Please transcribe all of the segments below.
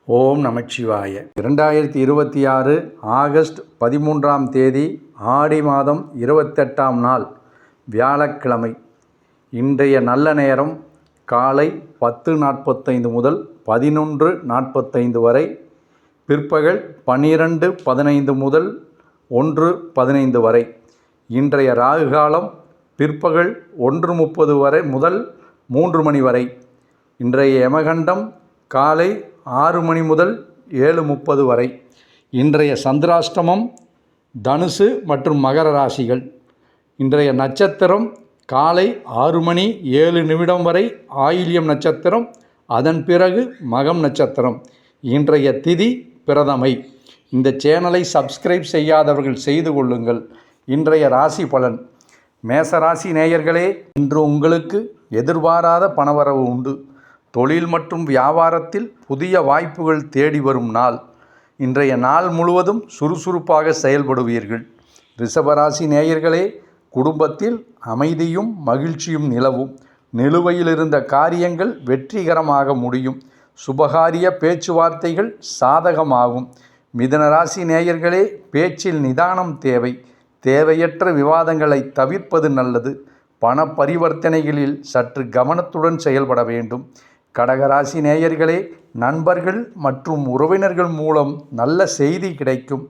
ஓம் நமச்சிவாய. 2026 August 13ஆம் தேதி ஆடி மாதம் 28ஆம் நாள் வியாழக்கிழமை. இன்றைய நல்ல நேரம் காலை 10:45 முதல் 11:45 வரை, பிற்பகல் 12:15 முதல் 1:15 வரை. இன்றைய ராகு காலம் பிற்பகல் 1:30 வரை முதல் 3 மணி வரை. இன்றைய யமகண்டம் காலை 6 மணி முதல் 7:30 வரை. இன்றைய சந்திராஷ்டமம் தனுசு மற்றும் மகர ராசிகள். இன்றைய நட்சத்திரம் காலை 6 மணி 7 நிமிடம் வரை ஆயில்யம் நட்சத்திரம், அதன் பிறகு மகம் நட்சத்திரம். இன்றைய திதி பிரதமை. இந்த சேனலை சப்ஸ்கிரைப் செய்யாதவர்கள் செய்து கொள்ளுங்கள். இன்றைய ராசி பலன். மேசராசி நேயர்களே, இன்று உங்களுக்கு எதிர்பாராத பணவரவு உண்டு. தொழில் மற்றும் வியாபாரத்தில் புதிய வாய்ப்புகள் தேடி வரும் நாள். இன்றைய நாள் முழுவதும் சுறுசுறுப்பாக செயல்படுவீர்கள். ரிஷபராசி நேயர்களே, குடும்பத்தில் அமைதியும் மகிழ்ச்சியும் நிலவும். நிலுவையில் இருந்த காரியங்கள் வெற்றிகரமாக முடியும். சுபகாரிய பேச்சுவார்த்தைகள் சாதகமாகும். மிதுனராசி நேயர்களே, பேச்சில் நிதானம் தேவை. தேவையற்ற விவாதங்களை தவிர்ப்பது நல்லது. பண பரிவர்த்தனைகளில் சற்று கவனத்துடன் செயல்பட வேண்டும். கடகராசி நேயர்களே, நண்பர்கள் மற்றும் உறவினர்கள் மூலம் நல்ல செய்தி கிடைக்கும்.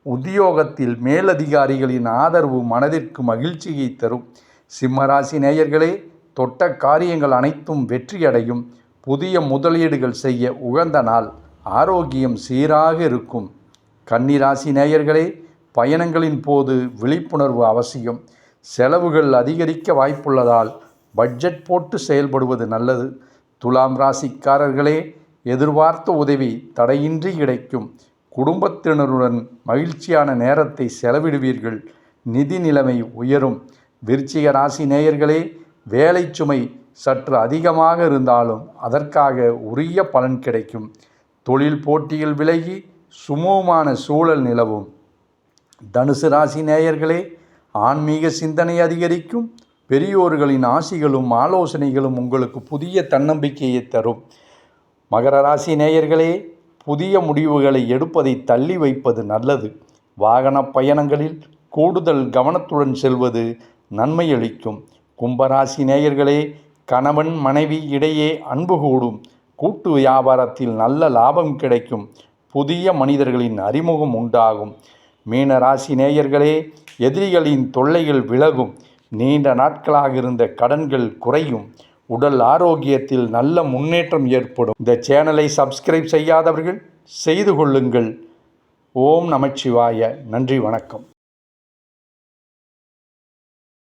உத்தியோகத்தில் மேலதிகாரிகளின் ஆதரவு மனதிற்கு மகிழ்ச்சியை தரும். சிம்மராசி நேயர்களே, தொட்ட காரியங்கள் அனைத்தும் வெற்றியடையும். புதிய முதலீடுகள் செய்ய உகந்த நாள். ஆரோக்கியம் சீராக இருக்கும். கன்னிராசி நேயர்களே, பயணங்களின் போது விழிப்புணர்வு அவசியம். செலவுகள் அதிகரிக்க வாய்ப்புள்ளதால் பட்ஜெட் போட்டு செயல்படுவது நல்லது. துலாம் ராசிக்காரர்களே, எதிர்பார்த்த உதவி தடையின்றி கிடைக்கும். குடும்பத்தினருடன் மகிழ்ச்சியான நேரத்தை செலவிடுவீர்கள். நிதி நிலைமை உயரும். விருச்சிக ராசி நேயர்களே, வேலை சுமை சற்று அதிகமாக இருந்தாலும் அதற்காக உரிய பலன் கிடைக்கும். தொழில் போட்டியில் விலகி சுமூகமான சூழல் நிலவும். தனுசு ராசி நேயர்களே, ஆன்மீக சிந்தனை அதிகரிக்கும். பெரியோர்களின் ஆசிகளும் ஆலோசனைகளும் உங்களுக்கு புதிய தன்னம்பிக்கையை தரும். மகர ராசி நேயர்களே, புதிய முடிவுகளை எடுப்பதை தள்ளி வைப்பது நல்லது. வாகன பயணங்களில் கூடுதல் கவனத்துடன் செல்வது நன்மையளிக்கும். கும்பராசி நேயர்களே, கணவன் மனைவி இடையே அன்பு கூடும். கூட்டு வியாபாரத்தில் நல்ல லாபம் கிடைக்கும். புதிய மனிதர்களின் அறிமுகம் உண்டாகும். மீன ராசி நேயர்களே, எதிரிகளின் தொல்லைகள் விலகும். நீண்ட நாட்களாக இருந்த கடன்கள் குறையும். உடல் ஆரோக்கியத்தில் நல்ல முன்னேற்றம் ஏற்படும். இந்த சேனலை சப்ஸ்கிரைப் செய்யாதவர்கள் செய்து கொள்ளுங்கள். ஓம் நமச்சிவாய. நன்றி, வணக்கம்.